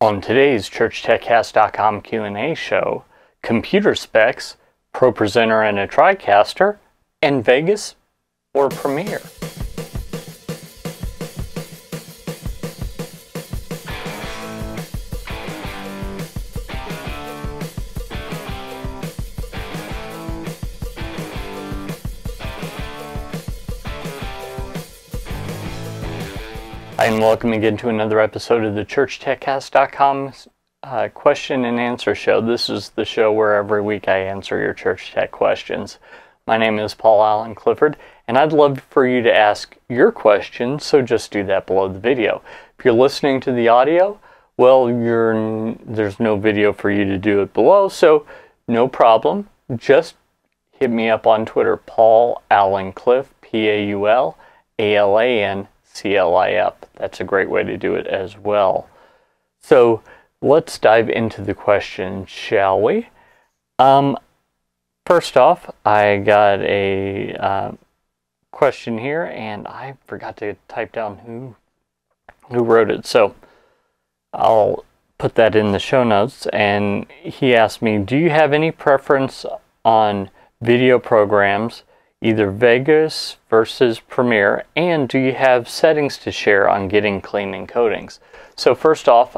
On today's ChurchTechCast.com Q&A show, computer specs, ProPresenter and a Tricaster, and Vegas or Premiere. Hi, and welcome again to another episode of the ChurchTechCast.com question and answer show. This is the show where every week I answer your church tech questions. My name is Paul Allen Clifford, and I'd love for you to ask your questions, so just do that below the video. If you're listening to the audio, well, there's no video for you to do it below, so no problem. Just hit me up on Twitter, Paul Allen Cliff, PAULALAN CLIF. That's a great way to do it as well. So let's dive into the question, shall we? First off, I got a question here, and I forgot to type down who wrote it. So I'll put that in the show notes. And he asked me, do you have any preference on video programs, either Vegas versus Premiere, and do you have settings to share on getting clean encodings? So first off,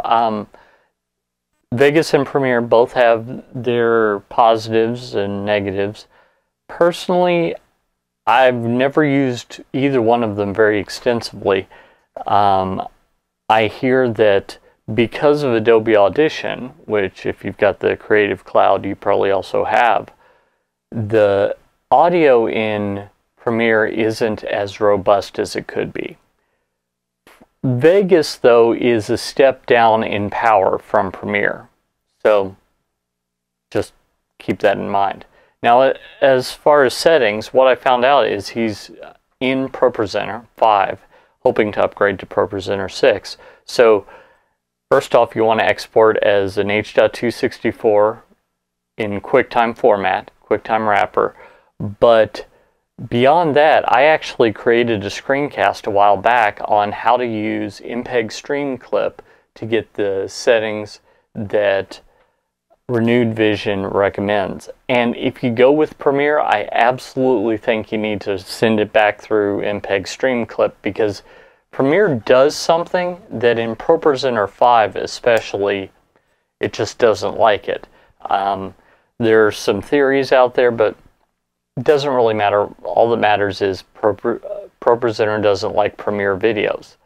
Vegas and Premiere both have their positives and negatives. Personally, I've never used either one of them very extensively. I hear that because of Adobe Audition, which if you've got the Creative Cloud, you probably also have, the audio in Premiere isn't as robust as it could be. Vegas, though, is a step down in power from Premiere. So just keep that in mind. Now, as far as settings, what I found out is he's in ProPresenter 5, hoping to upgrade to ProPresenter 6. So first off, you want to export as an H.264 in QuickTime format, QuickTime wrapper. But beyond that, I actually created a screencast a while back on how to use MPEG Stream Clip to get the settings that Renewed Vision recommends. And if you go with Premiere, I absolutely think you need to send it back through MPEG Stream Clip, because Premiere does something that in ProPresenter 5 especially, it just doesn't like it. There are some theories out there, but it doesn't really matter. All that matters is ProPresenter doesn't like Premiere videos.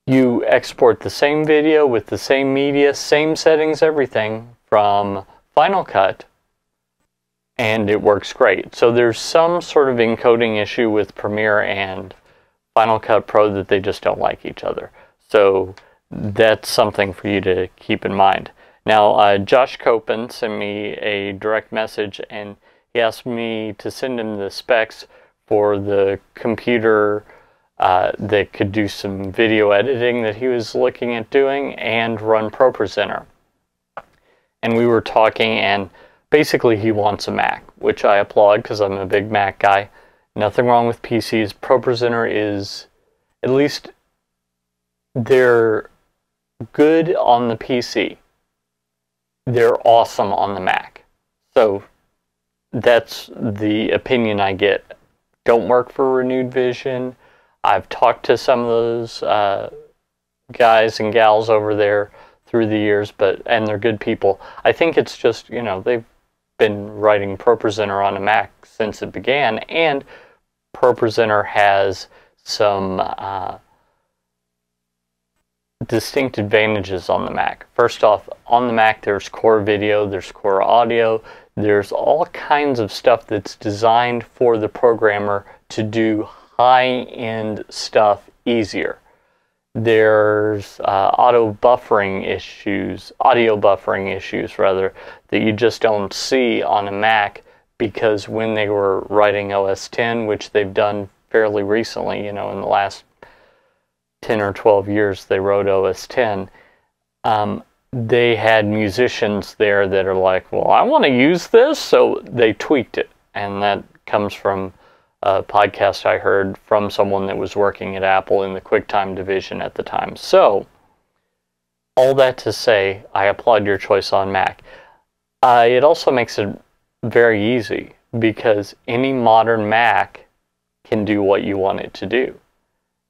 You export the same video with the same media, same settings, everything from Final Cut, and it works great. So there's some sort of encoding issue with Premiere and Final Cut Pro that they just don't like each other. So that's something for you to keep in mind. Now, Josh Copen sent me a direct message, and he asked me to send him the specs for the computer that could do some video editing that he was looking at doing and run ProPresenter. And we were talking, and basically he wants a Mac, which I applaud because I'm a big Mac guy. Nothing wrong with PCs. ProPresenter is, at least they're good on the PC. They're awesome on the Mac. So that's the opinion I get. Don't work for Renewed Vision. I've talked to some of those guys and gals over there through the years, and they're good people. I think it's just, you know, they've been writing ProPresenter on a Mac since it began, and ProPresenter has some distinct advantages on the Mac. First off, on the Mac there's core video, there's core audio, there's all kinds of stuff that's designed for the programmer to do high-end stuff easier. There's audio buffering issues rather, that you just don't see on a Mac, because when they were writing OS X, which they've done fairly recently, you know, in the last 10 or 12 years they wrote OS X, they had musicians there that are like, well, I want to use this, so they tweaked it. And that comes from a podcast I heard from someone that was working at Apple in the QuickTime division at the time. So all that to say, I applaud your choice on Mac. It also makes it very easy because any modern Mac can do what you want it to do.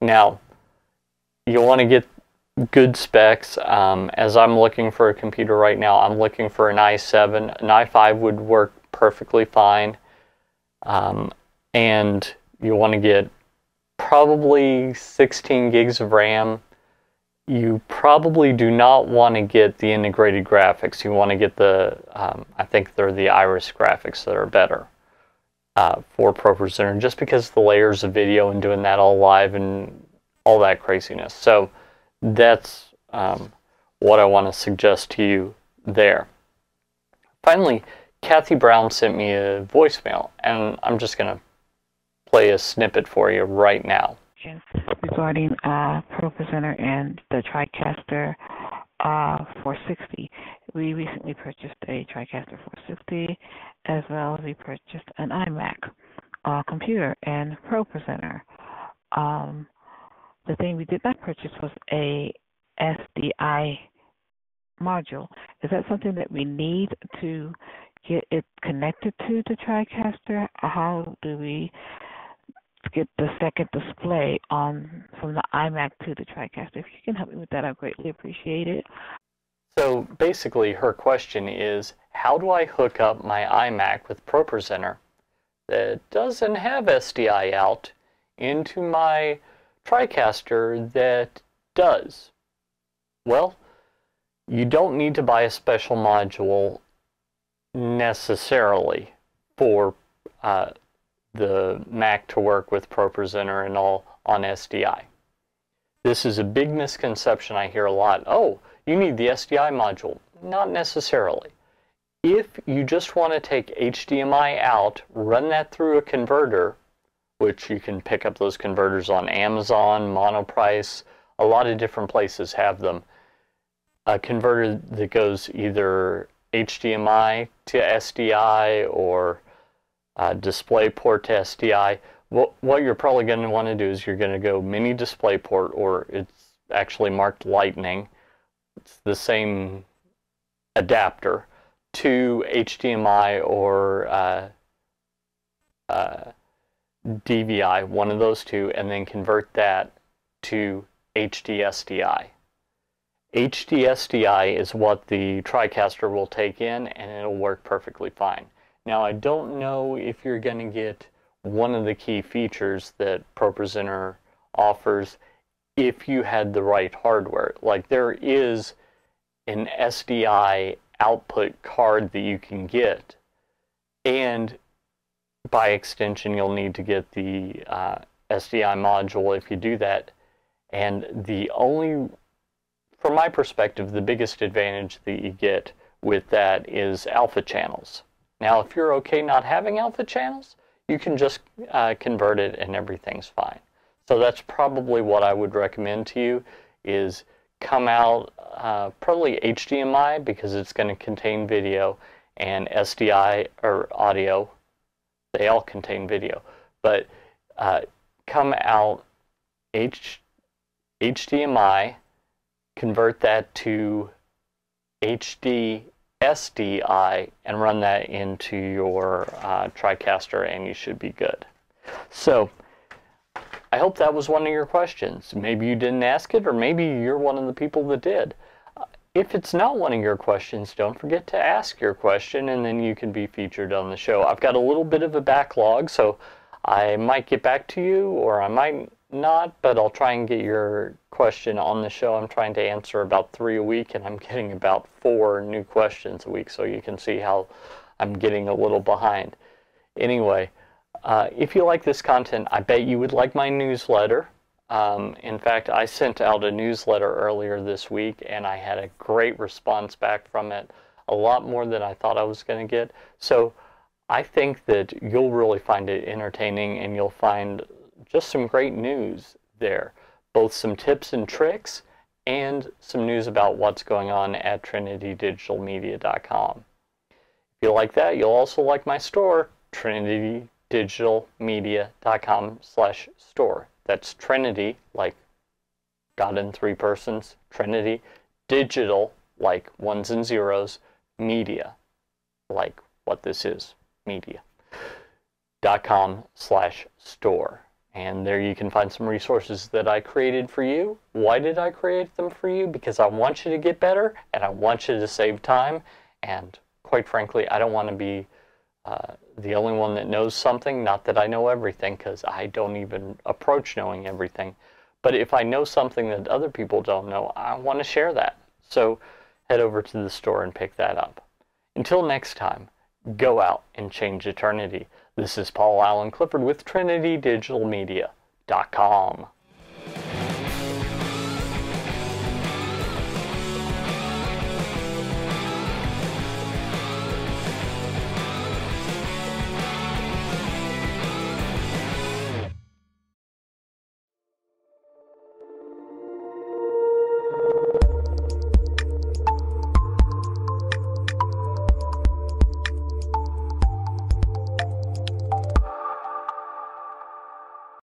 Now, you want to get good specs. As I'm looking for a computer right now, I'm looking for an i7. An i5 would work perfectly fine. And you want to get probably 16 gigs of RAM. You probably do not want to get the integrated graphics. You want to get the, I think they're the Iris graphics that are better for ProPresenter, just because the layers of video and doing that all live and all that craziness. So that's what I want to suggest to you there. Finally, Kathy Brown sent me a voicemail, and I'm just going to play a snippet for you right now. Regarding ProPresenter and the Tricaster 460. We recently purchased a Tricaster 460, as well as we purchased an iMac computer and ProPresenter. The thing we did not purchase was a SDI module. Is that something that we need to get it connected to the Tricaster? How do we get the second display on from the iMac to the Tricaster? If you can help me with that, I'd greatly appreciate it. So basically her question is, how do I hook up my iMac with ProPresenter that doesn't have SDI out into my Tricaster that does? Well, you don't need to buy a special module necessarily for the Mac to work with ProPresenter and all on SDI. This is a big misconception I hear a lot. Oh, you need the SDI module. Not necessarily. If you just want to take HDMI out, run that through a converter, which you can pick up those converters on Amazon, Monoprice, a lot of different places have them. A converter that goes either HDMI to SDI or DisplayPort to SDI. What you're probably going to want to do is you're going to go mini DisplayPort, or it's actually marked Lightning. It's the same adapter to HDMI or DVI, one of those two, and then convert that to HDSDI. HDSDI is what the Tricaster will take in, and it'll work perfectly fine. Now, I don't know if you're going to get one of the key features that ProPresenter offers if you had the right hardware. Like, there is an SDI output card that you can get, and by extension, you'll need to get the SDI module if you do that. And the only, from my perspective, the biggest advantage that you get with that is alpha channels. Now, if you're okay not having alpha channels, you can just convert it and everything's fine. So that's probably what I would recommend to you, is come out probably HDMI, because it's going to contain video, and SDI or audio. They all contain video. But come out HDMI, convert that to HD SDI, and run that into your Tricaster, and you should be good. So I hope that was one of your questions. Maybe you didn't ask it, or maybe you're one of the people that did. If it's not one of your questions, don't forget to ask your question, and then you can be featured on the show. I've got a little bit of a backlog, so I might get back to you, or I might not, but I'll try and get your question on the show. I'm trying to answer about 3 a week, and I'm getting about 4 new questions a week, so you can see how I'm getting a little behind. Anyway, if you like this content, I bet you would like my newsletter. In fact, I sent out a newsletter earlier this week, and I had a great response back from it, a lot more than I thought I was going to get. So I think that you'll really find it entertaining, and you'll find just some great news there, both some tips and tricks and some news about what's going on at trinitydigitalmedia.com. If you like that, you'll also like my store, trinitydigitalmedia.com/store. That's Trinity, like God in 3 persons, Trinity, digital, like ones and zeros, media, like what this is, media.com/store. And there you can find some resources that I created for you. Why did I create them for you? Because I want you to get better, and I want you to save time. And quite frankly, I don't want to be the only one that knows something. Not that I know everything, because I don't even approach knowing everything. But if I know something that other people don't know, I want to share that. So head over to the store and pick that up. Until next time, go out and change eternity. This is Paul Allen Clifford with TrinityDigitalMedia.com.